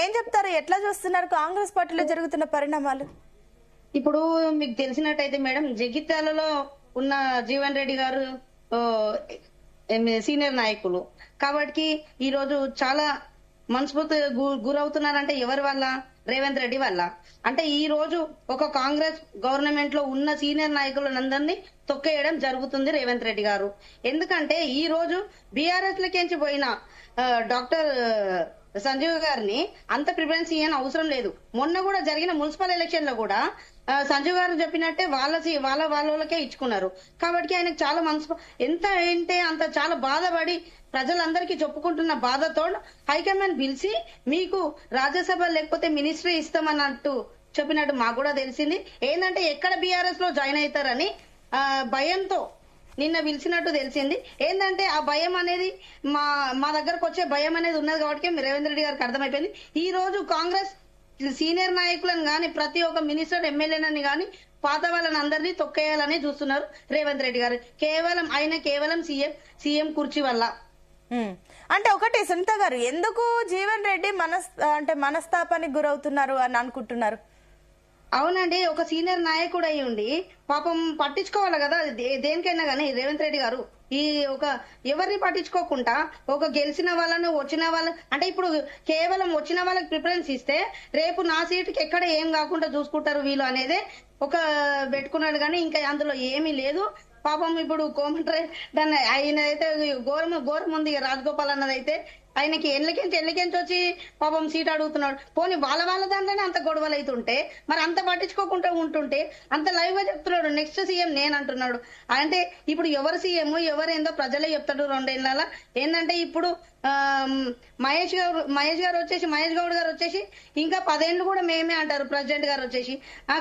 ఏం చెప్తారు? ఎట్లా చూస్తున్నారు కాంగ్రెస్ పార్టీలో జరుగుతున్న పరిణామాలు? ఇప్పుడు మీకు తెలిసినట్టయితే మేడం, జగిత్యాలలో ఉన్న జీవన్ రెడ్డి గారు సీనియర్ నాయకులు కాబట్టి ఈ రోజు చాలా మనస్ఫూర్తి గురవుతున్నారంటే ఎవరి వల్ల? రేవంత్ రెడ్డి వల్ల. అంటే ఈ రోజు ఒక కాంగ్రెస్ గవర్నమెంట్ లో ఉన్న సీనియర్ నాయకులందరినీ తొక్కేయడం జరుగుతుంది రేవంత్ రెడ్డి గారు. ఎందుకంటే ఈ రోజు బీఆర్ఎస్ లకేంచి పోయిన డాక్టర్ సంజీవ్ గారిని అంత ప్రిఫరెన్స్ ఇవ్వని అవసరం లేదు. మొన్న కూడా జరిగిన మున్సిపల్ ఎలక్షన్ లో కూడా సంజీవ్ గారు చెప్పినట్టే వాళ్ళకే ఇచ్చుకున్నారు. కాబట్టి ఆయనకు చాలా మనసు ఎంత అంటే అంత చాలా బాధపడి ప్రజలందరికీ చెప్పుకుంటున్న బాధతో హైకమాండ్ పిలిచి మీకు రాజ్యసభ లేకపోతే మినిస్ట్రీ ఇస్తామన్నట్టు చెప్పినట్టు మాకు కూడా తెలిసింది. ఏంటంటే ఎక్కడ బీఆర్ఎస్ లో జాయిన్ అవుతారని భయంతో నిన్న పిలిచినట్టు తెలిసింది. ఏంటంటే ఆ భయం అనేది మా దగ్గరకు వచ్చే భయం అనేది ఉన్నది కాబట్టి రేవంత్ రెడ్డి గారికి అర్థమైపోయింది. ఈ రోజు కాంగ్రెస్ సీనియర్ నాయకులను గాని ప్రతి ఒక్క మినిస్టర్ ఎమ్మెల్యేలని గాని పాత వాళ్ళని అందరినీ తొక్కేయాలని చూస్తున్నారు రేవంత్ రెడ్డి గారు. కేవలం సీఎం కుర్చీ వల్ల. అంటే ఒకటి సునీత గారు, ఎందుకు జీవన్ రెడ్డి మనస్తాపానికి గురవుతున్నారు అని అనుకుంటున్నారు? అవునండి, ఒక సీనియర్ నాయకుడు అయి ఉండి పాపం పట్టించుకోవాలి కదా దేనికైనా గానీ రేవంత్ రెడ్డి గారు. ఎవరిని పట్టించుకోకుండా ఒక గెలిచిన వాళ్ళను వచ్చిన అంటే ఇప్పుడు కేవలం వచ్చిన వాళ్ళకి ప్రిఫరెన్స్ ఇస్తే రేపు నా సీటుకి ఎక్కడ ఏం కాకుండా చూసుకుంటారు వీళ్ళు అనేదే ఒక పెట్టుకున్నాడు. కానీ ఇంకా అందులో ఏమీ లేదు. పాపం ఇప్పుడు దాన్ని ఆయన అయితే ఘోరం ఉంది. రాజగోపాల్ అన్నదైతే ఆయనకి ఎన్నికెంచి వచ్చి పాపం సీట్ అడుగుతున్నాడు. పోనీ వాళ్ళ దాంట్లోనే అంత గొడవలు అవుతుంటే మరి అంత పట్టించుకోకుండా ఉంటుంటే అంత లైవ్ గా చెప్తున్నాడు నెక్స్ట్ సీఎం నేను అంటున్నాడు. అంటే ఇప్పుడు ఎవరు సీఎం ఎవరేందో ప్రజలే చెప్తాడు. 2 ఏళ్ళ ఏంటంటే ఇప్పుడు మహేష్ గౌడ్ గారు వచ్చేసి ఇంకా 10 ఏళ్ళు కూడా మేమే అంటారు. ప్రెసిడెంట్ గారు వచ్చేసి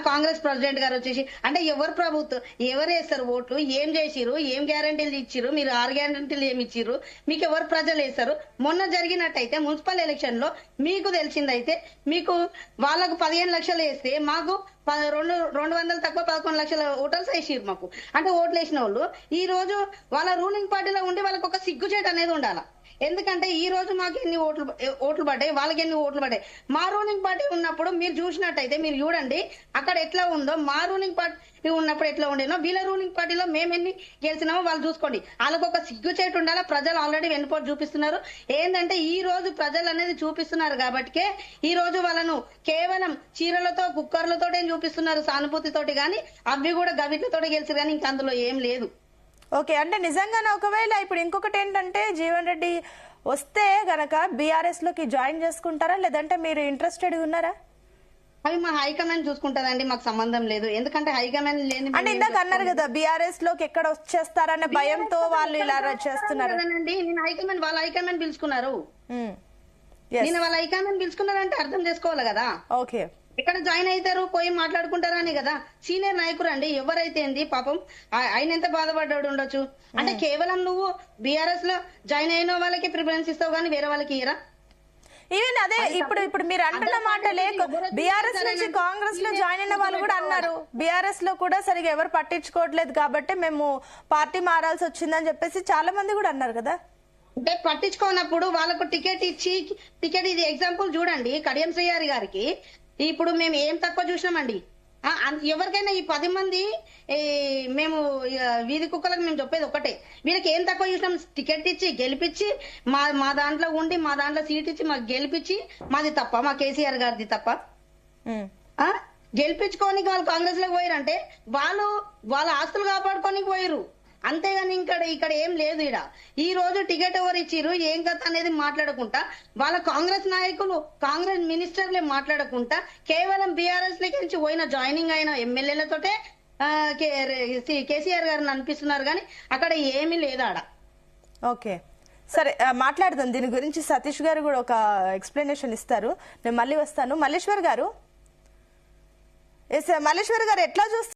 కాంగ్రెస్ ప్రెసిడెంట్ గారు వచ్చేసి అంటే ఎవరు ప్రభుత్వం ఎవరు వేస్తారు ఓట్లు? ఏం చేసిరు? ఏం గ్యారంటీలు ఇచ్చిరు? మీరు 6 గ్యారంటీలు ఏమి ఇచ్చిరు? మీకు ఎవరు ప్రజలు వేస్తారు? మొన్న జరిగినట్టయితే మున్సిపల్ ఎలక్షన్ లో మీకు తెలిసిందైతే మీకు వాళ్ళకు 15 లక్షలు వేస్తే మాకు 200 తక్కువ 11 లక్షల ఓటర్స్ వేసిరు మాకు. అంటే ఓట్లు వేసిన వాళ్ళు ఈ రోజు వాళ్ళ రూలింగ్ పార్టీలో ఉండి వాళ్ళకి ఒక సిగ్గుచేటు అనేది ఉండాలి. ఎందుకంటే ఈ రోజు మాకు ఎన్ని ఓట్లు పడ్డాయి, వాళ్ళకి ఎన్ని ఓట్లు పడ్డాయి. మా రూలింగ్ పార్టీ ఉన్నప్పుడు మీరు చూసినట్టయితే మీరు చూడండి అక్కడ ఎట్లా ఉందో. మా రూలింగ్ పార్టీ ఉన్నప్పుడు ఎట్లా ఉండేనో వీళ్ళ రూలింగ్ పార్టీలో మేము ఎన్ని గెలిచినామో వాళ్ళు చూసుకోండి. వాళ్ళకు ఒక సిగ్గుచేటు ఉండాలా. ప్రజలు ఆల్రెడీ వెన్నుపోటు చూపిస్తున్నారు. ఏంటంటే ఈ రోజు ప్రజలు అనేది చూపిస్తున్నారు కాబట్టికే ఈ రోజు వాళ్ళను కేవలం చీరలతో కుక్కర్లతోటే చూపిస్తున్నారు, సానుభూతితోటి. కానీ అవి కూడా గవిట్లతోటి గెలిచి కానీ ఇంకా అందులో ఏం లేదు. ఓకే, అంటే నిజంగానే ఒకవేళ ఇప్పుడు ఇంకొకటి ఏంటంటే జీవన్ రెడ్డి వస్తే గనక బీఆర్ఎస్ లోకి జాయిన్ చేసుకుంటారా, లేదంటే మీరు ఇంట్రెస్టెడ్ ఉన్నారా? అవి మా హైకమాండ్ చూసుకుంటదండి, మాకు సంబంధం లేదు. ఎందుకంటే హైకమాండ్ లేని అంటే ఇందాక అన్నారు కదా బీఆర్ఎస్ లోకి ఎక్కడ వచ్చేస్తారనే భయంతో వాళ్ళు ఇలా చేస్తున్నారు. వాళ్ళ హైకమాండ్ పిలుచుకున్నారు. నేను వాళ్ళ హైకమాండ్ పిలుచుకున్నారంటే అర్థం చేసుకోవాలి కదా. ఓకే, ఎక్కడ జాయిన్ అవుతారు పోయి మాట్లాడుకుంటారని కదా. సీనియర్ నాయకుడు అండి ఎవరైతే ఏంది పాపం ఆయన ఎంత బాధపడ్డాడు ఉండొచ్చు. అంటే కేవలం నువ్వు బీఆర్ఎస్ లో జాయిన్ అయిన వాళ్ళకి ప్రిఫరెన్స్ ఇస్తావు కానీ వేరే వాళ్ళకి ఇయరా? ఈవెన్ అదే ఇప్పుడు మీరు అంటున్న మాట లేక బీఆర్ఎస్ నుంచి కాంగ్రెస్ లో జాయిన్ అయిన వాళ్ళు కూడా అన్నారు బీఆర్ఎస్ లో కూడా సరిగా ఎవరు పట్టించుకోవట్లేదు కాబట్టి మేము పార్టీ మారాల్సి వచ్చిందని చెప్పేసి చాలా మంది కూడా అన్నారు కదా. అంటే పట్టించుకోనప్పుడు వాళ్ళకు టికెట్ ఇది ఎగ్జాంపుల్ చూడండి. కడియం శ్రీహరి గారికి ఇప్పుడు మేము ఏం తక్కువ చూసినామండి. ఎవరికైనా ఈ 10 మంది మేము వీధి కుక్కలకు మేము చెప్పేది ఒకటే, వీళ్ళకి ఏం తక్కువ చూసినాం? టికెట్ ఇచ్చి గెలిపించి మా దాంట్లో ఉండి మా దాంట్లో సీట్ ఇచ్చి మాకు గెలిపించి మాది తప్ప, మా కేసీఆర్ గారిది తప్ప గెలిపించుకోనికి వాళ్ళు కాంగ్రెస్ లోకి పోయారంటే వాళ్ళ ఆస్తులు కాపాడుకోనికి పోయారు. అంతేగాని ఇక్కడ ఏం లేదు. ఈ రోజు టికెట్ ఎవరు ఇచ్చిరు ఏం కథ అనేది మాట్లాడకుండా వాళ్ళ కాంగ్రెస్ నాయకులు కాంగ్రెస్ మినిస్టర్లే మాట్లాడకుండా కేవలం బీఆర్ఎస్ నుంచి పోయిన జాయినింగ్ అయిన ఎమ్మెల్యేలతోటే కేసీఆర్ గారిని అనిపిస్తున్నారు కానీ అక్కడ ఏమీ లేదు ఆడ. ఓకే, సరే మాట్లాడదాం దీని గురించి. సతీష్ గారు కూడా ఒక ఎక్స్ప్లెనేషన్ ఇస్తారు. నేను మళ్ళీ వస్తాను. మల్లేశ్వర్ గారు ఎట్లా చూస్తారు?